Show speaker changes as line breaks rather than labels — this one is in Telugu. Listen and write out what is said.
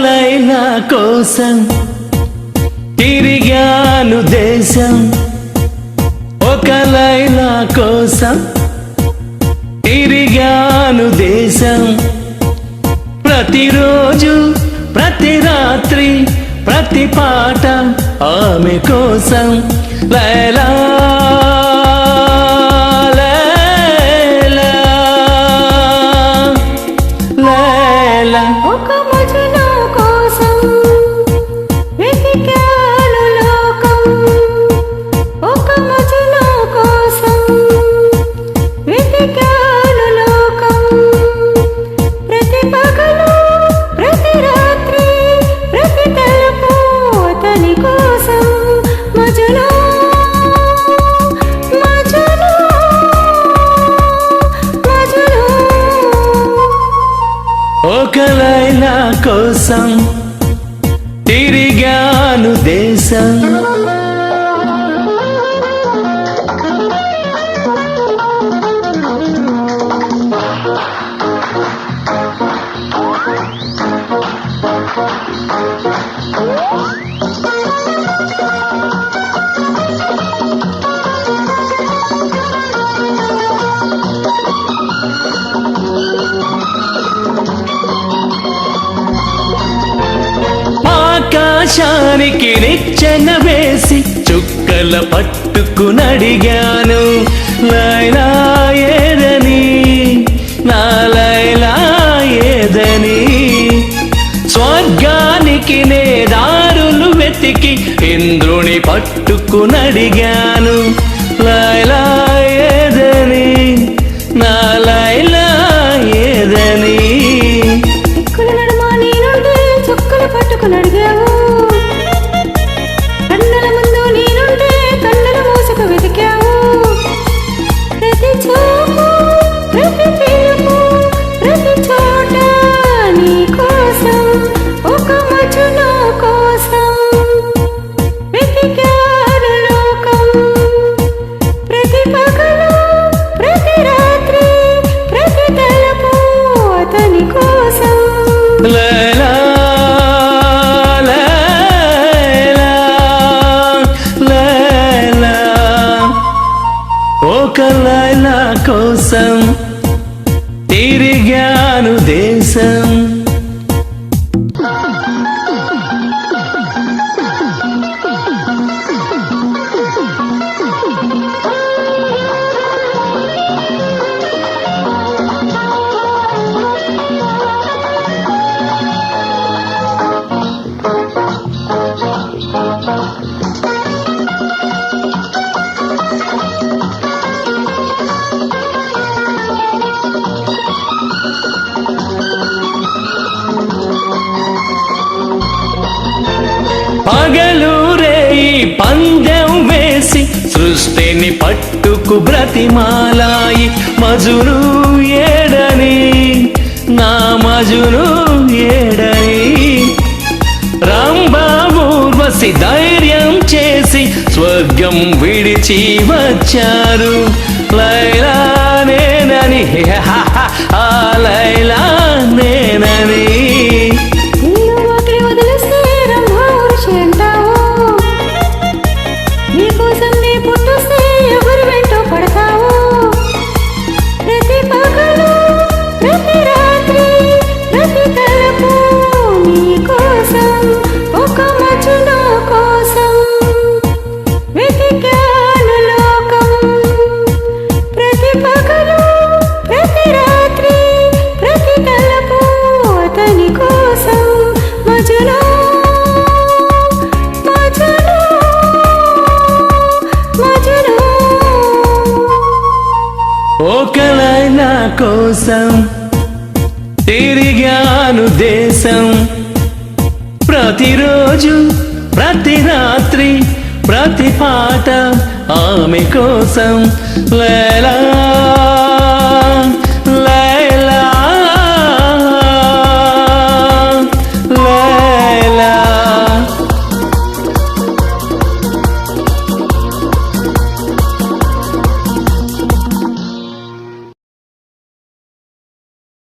లైలా కోసం తిరిగాను దేశం, ఒక లైలా కోసం తిరిగాను దేశం. ప్రతిరోజు ప్రతి రాత్రి ప్రతి పాట ఆమె కోసం. లైలా ఒక లైలా కోసం తిరిగాను దేశం. ఆకాశానికి నిచ్చెన వేసి చుక్కల పట్టుకునడిగాను, లైలా ఏదని, నా లైలా ఏదని. స్వర్గానికి నే దారులు వెతికి ఇంద్రుని పట్టుకునడిగాను, లైలా ఏదని, నా లైలా ఏదని.
పట్టుకునడిగావు కన్నుల ముందు నేనుంటే కన్నుల మూసుకు వెతికావు. ప్రతి చూపు ప్రతి పిలుపు ప్రతి చోట నీ కోసం, ఒక మజును కోసం వెతికాను లోకం. ప్రతి పగలు ప్రతి రాత్రి ప్రతి తలపు అతని కోసం.
లైలా ఒక లైలా కోసం తిరిగాను దేశం. పగలూరే ఈ పందెం వేసి సృష్టిని పట్టుకు బ్రతిమాలాయి, మజును ఏడని, నా మజును ఏడని. రంభా ఊర్వశి ధైర్యం చేసి స్వర్గం విడిచి వచ్చారు, లైలా నేనని, ఆ లైలా నేనని. ఒక లైలా కోసం తిరిగాను దేశం. ప్రతిరోజు ప్రతి రాత్రి ప్రతి పాట ఆమె కోసం. లైలా